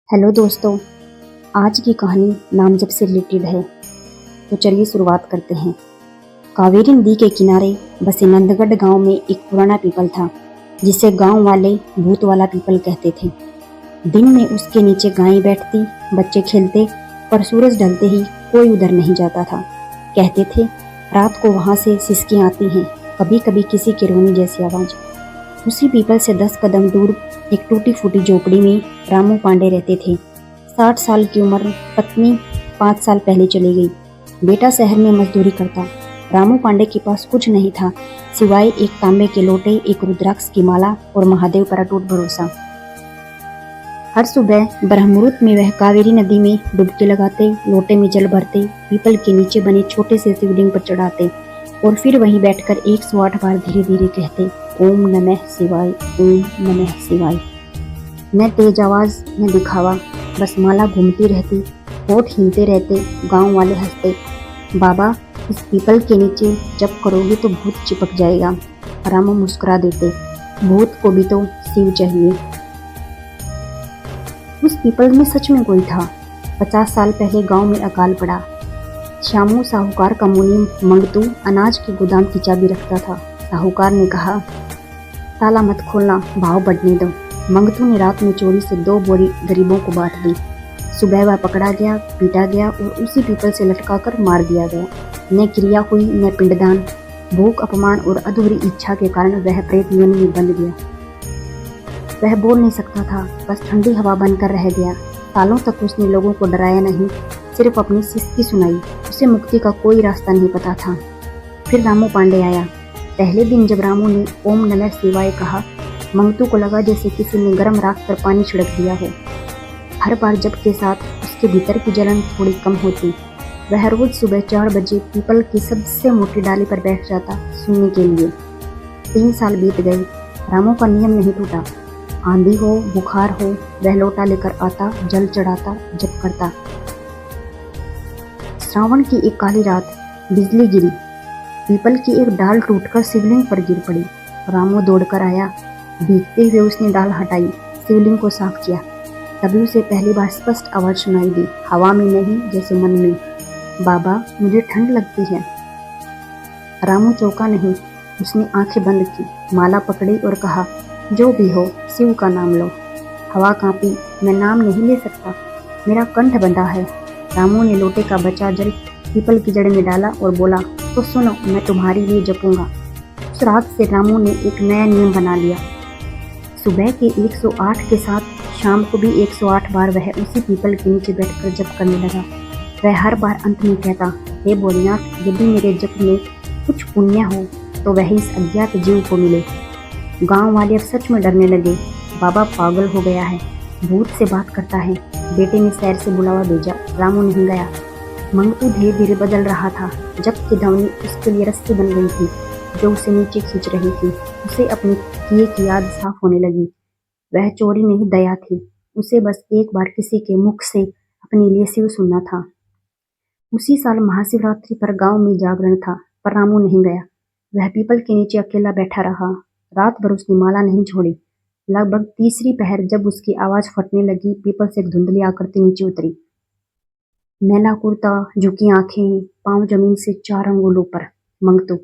Hello दोस्तों, आज की कहानी नामजप से रिलेटेड है। तो चलिए शुरुआत करते हैं। कावेरी नदी के किनारे बसे नंदगढ़ गांव में एक पुराना पीपल था, जिसे गांव वाले भूत वाला पीपल कहते थे। दिन में उसके नीचे गायें बैठती, बच्चे खेलते, पर सूरज ढलते ही कोई उधर नहीं जाता था। कहते थे रात को वहां से सिसकियां आती हैं, कभी कभी किसी के रोने जैसी आवाज। उसी पीपल से 10 कदम दूर एक टूटी फूटी झोपड़ी में रामू पांडे रहते थे। 60 साल की उम्र, पत्नी 5 साल पहले चली गई, बेटा शहर में मजदूरी करता। रामू पांडे के पास कुछ नहीं था सिवाय एक तांबे के लोटे, एक रुद्राक्ष की माला और महादेव पर अटूट भरोसा। हर सुबह ब्रह्ममुहूर्त में वह कावेरी नदी में डुबकी लगाते, लोटे में जल भरते, पीपल के नीचे बने छोटे से शिवलिंग पर चढ़ाते और फिर वहीं बैठकर 108 बार धीरे धीरे कहते, ओम नमः शिवाय, ओम नमः शिवाय। न तेज आवाज न दिखावा, बस माला घूमती रहती, होठ हिलते रहते। गांव वाले हंसते, बाबा इस पीपल के नीचे जब करोगे तो भूत चिपक जाएगा। रामू मुस्कुरा देते, भूत को भी तो शिव चाहिए। उस पीपल में सच में कोई था। 50 साल पहले गांव में अकाल पड़ा। श्यामू साहूकार का मुनि मंगतू अनाज के गोदाम की चाबी रखता था। साहूकार ने कहा, ताला मत खोलना, भाव बढ़ने दो। मंगतू ने रात में चोरी से 2 बोरी गरीबों को बांट दी। सुबह वह पकड़ा गया, पीटा गया और उसी पीपल से लटका कर मार दिया गया। न क्रिया हुई न पिंडदान। भूख, अपमान और अधूरी इच्छा के कारण वह प्रेत योनि में बंध गया। वह बोल नहीं सकता था, बस ठंडी हवा बनकर रह गया। सालों तक उसने लोगों को डराया नहीं, सिर्फ अपनी सिसकी सुनाई। उसे मुक्ति का कोई रास्ता नहीं पता था। फिर रामू पांडे आया। पहले दिन जब रामू ने ओम नमः शिवाय कहा, मंगतू को लगा जैसे किसी ने गर्म राख पर पानी छिड़क दिया हो। हर बार जप के साथ उसके भीतर की जलन थोड़ी कम होती। वह रोज सुबह 4 बजे पीपल की सबसे मोटी डाली पर बैठ जाता सुनने के लिए। 3 साल बीत गए, रामू का नियम नहीं टूटा। आंधी हो, बुखार हो, वह लोटा लेकर आता, जल चढ़ाता, जप करता। श्रावण की एक काली रात बिजली गिरी। पीपल की एक डाल टूटकर शिवलिंग पर गिर पड़ी। रामू दौड़कर आया। भीगते हुए उसने डाल हटाई, शिवलिंग को साफ किया। तभी उसे पहली बार स्पष्ट आवाज सुनाई दी, हवा में नहीं जैसे मन में, बाबा मुझे ठंड लगती है। रामू चौंका नहीं, उसने आंखें बंद की, माला पकड़ी और कहा, जो भी हो शिव का नाम लो। हवा कांपी, मैं नाम नहीं ले सकता, मेरा कंठ बंधा है। रामू ने लोटे का बचा जल पीपल की जड़ में डाला और बोला, तो सुनो, मैं तुम्हारे लिए जपूंगा। उस रात से रामू ने एक नया नियम बना लिया। सुबह के 108 के साथ शाम को भी 108 बार वह उसी पीपल के नीचे बैठकर जप करने लगा। वह हर बार अंत में कहता, हे भोलेनाथ, यदि मेरे जप में कुछ पुण्य हो तो वह इस अज्ञात जीव को मिले। गांव वाले अब सच में डरने लगे। बाबा पागल हो गया है, भूत से बात करता है। बेटे ने शहर से बुलावा भेजा, रामू नहीं गया। मंगतू धीरे धीरे बदल रहा था। जप की ध्वनि उसके लिए रस्सी बन गई थी, जो उसे नीचे खींच रही थी। उसे अपने किए की याद साफ होने लगी। वह चोरी नहीं, दया थी। उसे बस एक बार किसी के मुख से अपने लिए शिव सुनना था। उसी साल महाशिवरात्रि पर गांव में जागरण था, पर रामू नहीं गया। वह पीपल के नीचे अकेला बैठा रहा। रात भर उसने माला नहीं छोड़ी। लगभग तीसरी पहर जब उसकी आवाज फटने लगी, पीपल से एक धुंधली आकृति नीचे उतरी। मैला कुर्ता, झुकी आंखें, पांव जमीन से 4 अंगुल ऊपर। मंगतू।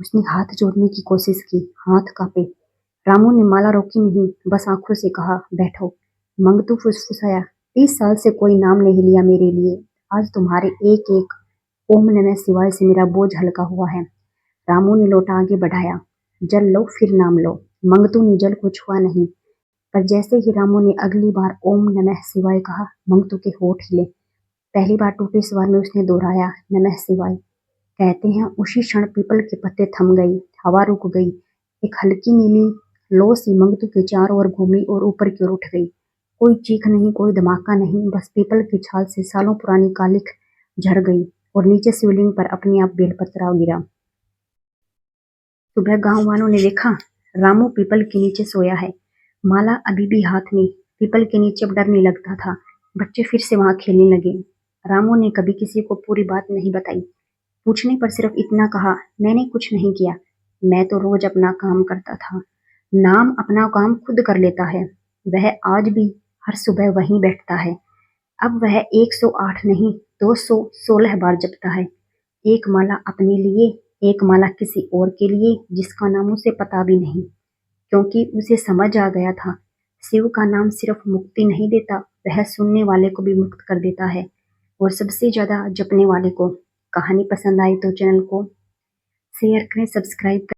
उसने हाथ जोड़ने की कोशिश की, हाथ कांपे। रामू ने माला रोकी नहीं, बस आंखों से कहा, बैठो। मंगतू फुसफुसाया, 30 साल से कोई नाम नहीं लिया मेरे लिए, आज तुम्हारे एक एक ओम नमः शिवाय से मेरा बोझ हल्का हुआ है। रामू ने लोटा आगे बढ़ाया, जल लो फिर नाम लो। मंगतू ने जल को छुआ नहीं, पर जैसे ही रामू ने अगली बार ओम नमः शिवाय कहा, मंगतू के होठ हिले। पहली बार टूटे स्वर में उसने दोहराया, नमः शिवाय। कहते हैं उसी क्षण पीपल के पत्ते थम गई, हवा रुक गई। एक हल्की नीली लो सी मंगतू के चारों ओर घूमी और ऊपर की ओर उठ गई। कोई चीख नहीं, कोई धमाका नहीं, बस पीपल की छाल से सालों पुरानी कालिख झड़ गई और नीचे शिवलिंग पर अपने आप बेलपत्र गिरा। सुबह गांव वालों ने देखा, रामू पीपल के नीचे सोया है, माला अभी भी हाथ में। पीपल के नीचे अब डर नहीं लगता था। बच्चे फिर से वहां खेलने लगे। रामू ने कभी किसी को पूरी बात नहीं बताई। पूछने पर सिर्फ इतना कहा, मैंने कुछ नहीं किया, मैं तो रोज अपना काम करता था। नाम अपना काम खुद कर लेता है। वह आज भी हर सुबह वहीं बैठता है। अब वह 108 नहीं 216 बार जपता है। एक माला अपने लिए, एक माला किसी और के लिए जिसका नाम उसे पता भी नहीं, क्योंकि उसे समझ आ गया था शिव का नाम सिर्फ मुक्ति नहीं देता, वह सुनने वाले को भी मुक्त कर देता है, और सबसे ज्यादा जपने वाले को। कहानी पसंद आई तो चैनल को शेयर करें, सब्सक्राइब करें।